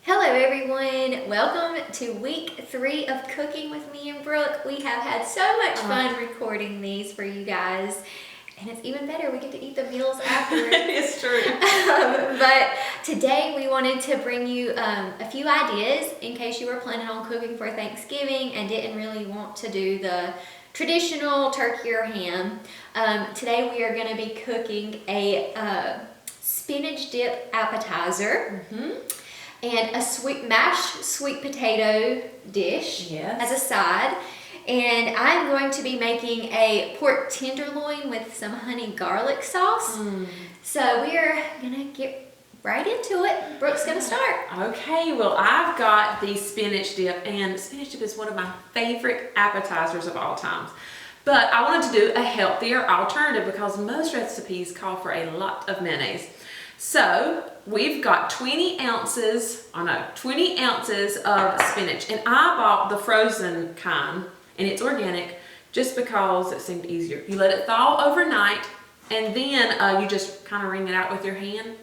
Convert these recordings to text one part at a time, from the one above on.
Hello everyone, welcome to week 3 of cooking with me and Brooke. We have had so much fun recording these for you guys, and it's even better, we get to eat the meals afterwards. It's true. But today we wanted to bring you a few ideas in case you were planning on cooking for Thanksgiving and didn't really want to do the traditional turkey or ham. Today we are going to be cooking a spinach dip appetizer. And a mashed sweet potato dish as a side. And I'm going to be making a pork tenderloin with some honey garlic sauce. So we're gonna get right into it. Brooke's gonna start. Okay, well I've got the spinach dip, and spinach dip is one of my favorite appetizers of all times. But I wanted to do a healthier alternative because most recipes call for a lot of mayonnaise. So we've got 20 ounces of spinach, and I bought the frozen kind, and it's organic just because it seemed easier. You let it thaw overnight, and then you just kind of wring it out with your hand.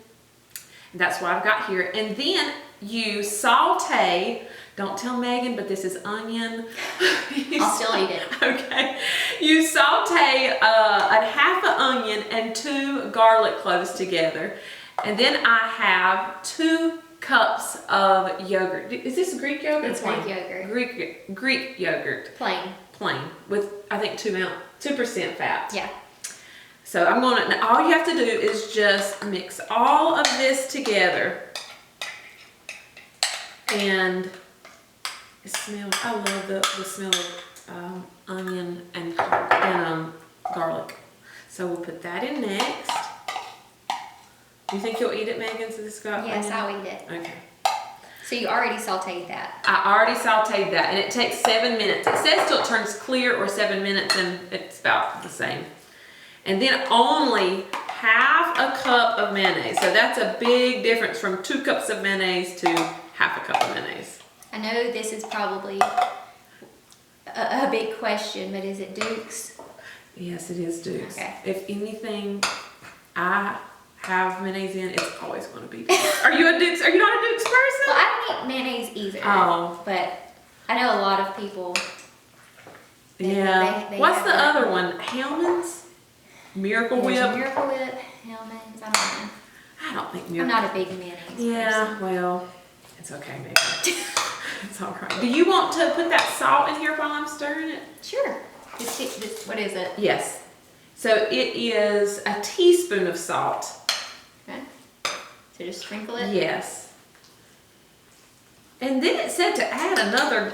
That's what I've got here. And then you saute, don't tell Megan, but this is onion. I'll still eat it. Okay. You saute a half an onion and 2 garlic cloves together. And then I have 2 cups of yogurt. Is this Greek yogurt? It's Greek yogurt. Greek yogurt. Plain. With, I think, 2% fat. Yeah. So now all you have to do is just mix all of this together. And it smells, I love the smell of onion and garlic. So we'll put that in next. You think you'll eat it, Megan, since it's got Yes, onion? I'll eat it. Okay. So you already sauteed that? I already sauteed that, and it takes 7 minutes. It says till it turns clear or 7 minutes, and it's about the same. And then only half a cup of mayonnaise. So that's a big difference from 2 cups of mayonnaise to half a cup of mayonnaise. I know this is probably a big question, but is it Duke's? Yes, it is Duke's. Okay. If anything I have mayonnaise in, it's always going to be Duke's. Are you not a Duke's person? Well, I don't eat mayonnaise either. Oh. But I know a lot of people. Yeah. They What's have the that. other one? Hellman's? Miracle There's Whip? Miracle Whip, Hellman's, I don't know. I don't think I'm Miracle. not a big mayonnaise Yeah, person. well, it's okay, maybe. It's all right. Do you want to put that salt in here while I'm stirring it? Sure. What is it? Yes. So it is a teaspoon of salt. Okay. So just sprinkle it? Yes. And then it said to add another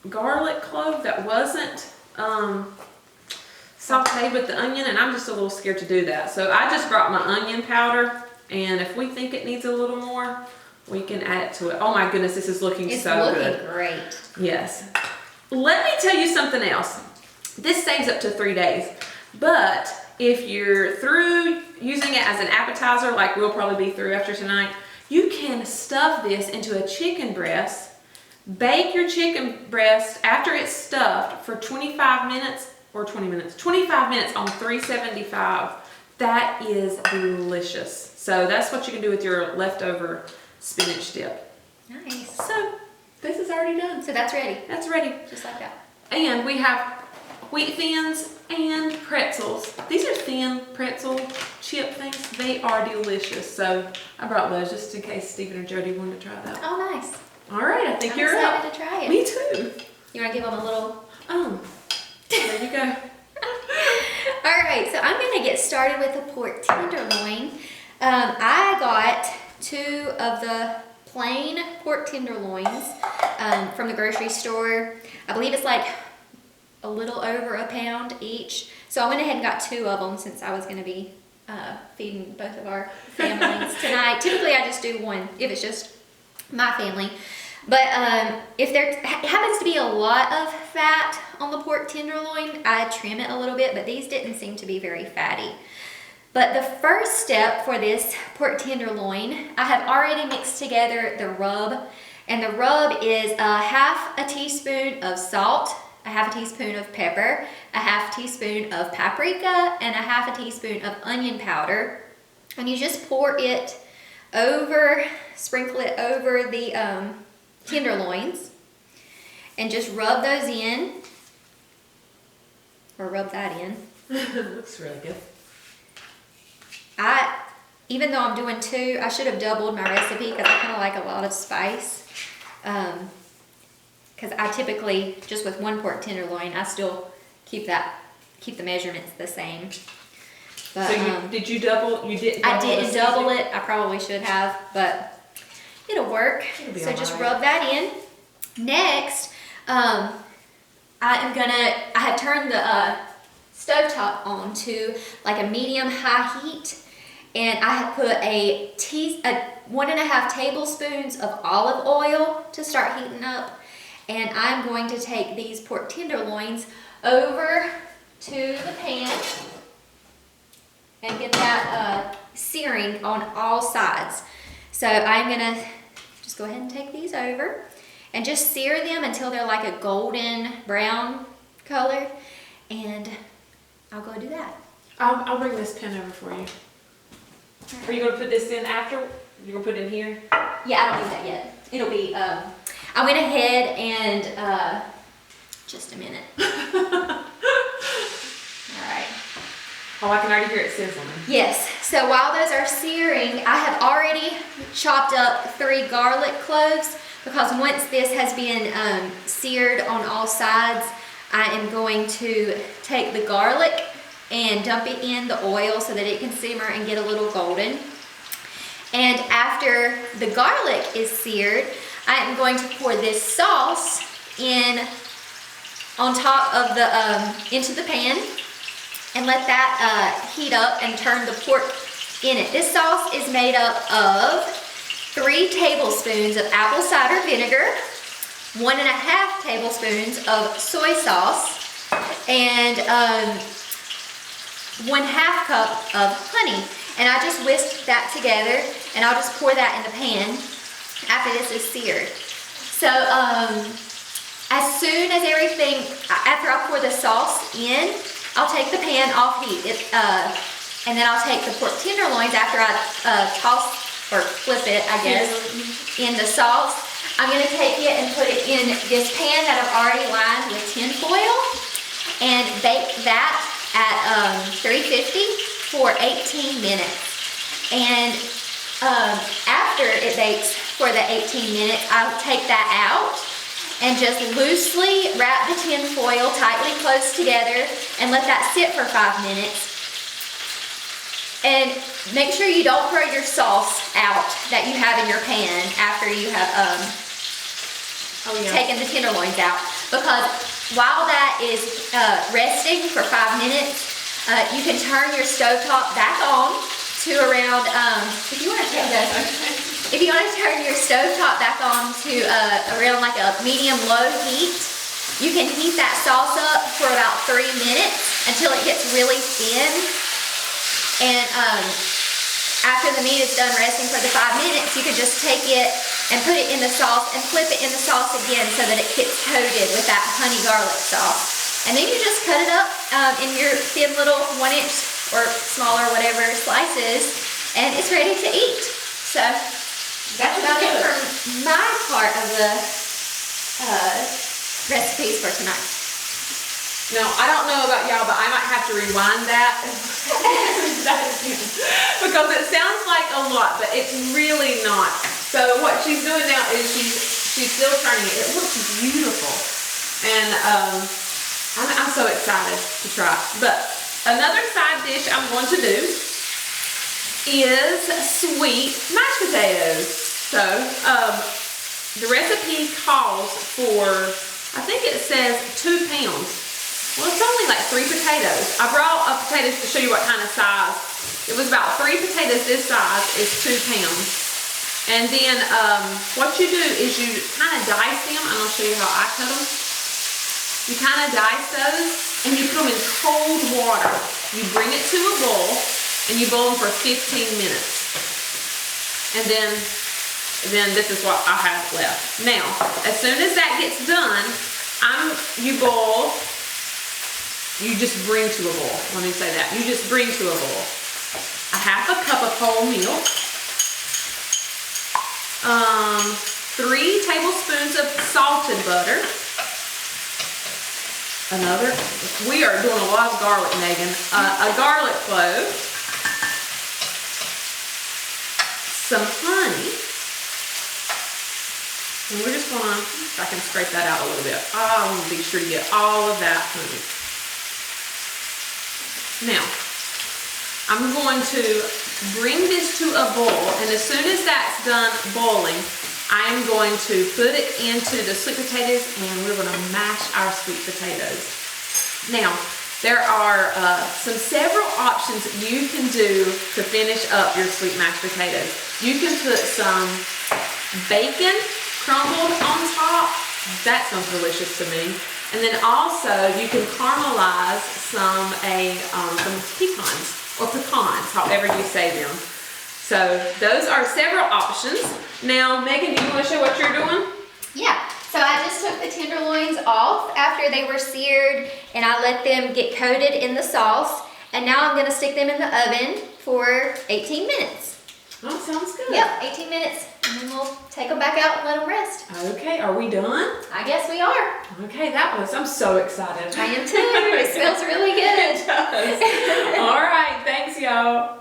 garlic clove that wasn't sauteed with the onion, and I'm just a little scared to do that. So I just brought my onion powder, and if we think it needs a little more, we can add it to it. Oh my goodness, this is looking so good. It's looking great. Yes. Let me tell you something else. This saves up to 3 days, but if you're through using it as an appetizer, like we'll probably be through after tonight, you can stuff this into a chicken breast, bake your chicken breast after it's stuffed for 25 minutes or 20 minutes, 25 minutes on 375. That is delicious. So that's what you can do with your leftover spinach dip. Nice. So this is already done. So that's ready. That's ready. Just like that. And we have wheat thins and pretzels. These are thin pretzel chip things. They are delicious. So I brought those just in case Stephen or Jody wanted to try that. Oh, nice. All right, I think I'm you're excited up. to try it. Me too. You want to give them a little? There you go. All right, so I'm going to get started with the pork tenderloin. I got 2 of the plain pork tenderloins from the grocery store. I believe it's like a little over a pound each. So I went ahead and got 2 of them since I was going to be feeding both of our families tonight. Typically I just do 1 if it's just my family. But if there happens to be a lot of fat on the pork tenderloin, I trim it a little bit, but these didn't seem to be very fatty. But the first step for this pork tenderloin, I have already mixed together the rub. And the rub is half a teaspoon of salt, a half a teaspoon of pepper, a half teaspoon of paprika, and a half a teaspoon of onion powder. And you just pour it sprinkle it over the tenderloins, and just rub those in, or rub that in. Looks really good. Even though I'm doing 2, I should have doubled my recipe because I kind of like a lot of spice. Because I typically, just with 1 pork tenderloin, I still keep the measurements the same. But, so did you double? You didn't. I didn't double it. I probably should have, but it'll work. So just rub that in. Next, I have turned the stovetop on to like a medium-high heat, and I have put 1.5 tablespoons of olive oil to start heating up, and I'm going to take these pork tenderloins over to the pan and get that searing on all sides. So I'm gonna just go ahead and take these over and just sear them until they're like a golden brown color, and I'll go do that. I'll bring this pan over for you. Are you gonna put this in after? You're gonna put it in here? Yeah, I don't need that yet. It'll be, I went ahead and, just a minute. Alright. Oh, I can already hear it sizzling. Yes, so while those are searing, I have already chopped up 3 garlic cloves, because once this has been seared on all sides, I am going to take the garlic and dump it in the oil so that it can simmer and get a little golden. And after the garlic is seared, I am going to pour this sauce in on top of the into the pan and let that heat up and turn the pork in it. This sauce is made up of 3 tablespoons of apple cider vinegar, 1.5 tablespoons of soy sauce, and 1/2 cup of honey. And I just whisked that together, and I'll just pour that in the pan after this is seared. So as soon as everything, after I pour the sauce in, I'll take the pan off heat. And then I'll take the pork tenderloins after I toss or flip it, I guess, in the sauce. I'm gonna take it and put it in this pan that I've already lined with tin foil and bake that at 350 for 18 minutes. And after it bakes for the 18 minutes, I'll take that out and just loosely wrap the tin foil tightly close together and let that sit for 5 minutes. And make sure you don't throw your sauce out that you have in your pan after you have taken the tenderloins out, because while that is resting for 5 minutes, you can turn your stovetop back on to around, if you want to turn your stovetop back on to around like a medium-low heat, you can heat that sauce up for about 3 minutes until it gets really thin. And after the meat is done resting for the 5 minutes, you can just take it and put it in the sauce and flip it in the sauce again so that it gets coated with that honey garlic sauce. And then you just cut it up in your thin little 1-inch or smaller, whatever slices, and it's ready to eat. So that's about it for my part of the recipes for tonight. No, I don't know about y'all, but I might have to rewind that because it sounds like a lot, but it's really not. So what she's doing now is she's still turning it. It looks beautiful, and I'm so excited to try it. But another side dish I'm going to do is sweet mashed potatoes. So the recipe calls for, I think it says 2 pounds. Well, it's only like 3 potatoes. I brought potatoes to show you what kind of size. It was about 3 potatoes this size is 2 pounds. And then what you do is you kind of dice them. I'm going to show you how I cut them. You kind of dice those and you put them in cold water. You bring it to a boil and you boil them for 15 minutes. And then this is what I have left. Now, as soon as that gets done, you just bring to a boil. Let me say that. You just bring to a boil 1/2 cup of whole milk. 3 tablespoons of salted butter. We are doing a lot of garlic, Megan. A garlic clove. Some honey. And we're just gonna, if I can scrape that out a little bit. I want to be sure to get all of that honey. Now, I'm going to bring this to a boil, and as soon as that's done boiling, I am going to put it into the sweet potatoes, and we're going to mash our sweet potatoes. Now, there are several options that you can do to finish up your sweet mashed potatoes. You can put some bacon crumbled on top. That sounds delicious to me. And then also you can caramelize some pecans or pecans, however you say them. So those are several options. Now, Megan, do you want to show what you're doing? Yeah. So I just took the tenderloins off after they were seared, and I let them get coated in the sauce. And now I'm going to stick them in the oven for 18 minutes. Oh, sounds good. Yep, 18 minutes, and then we'll take them back out and let them rest. Okay, are we done? I guess we are. Okay, I'm so excited. I am too. It smells really good. It does. All right, thanks, y'all.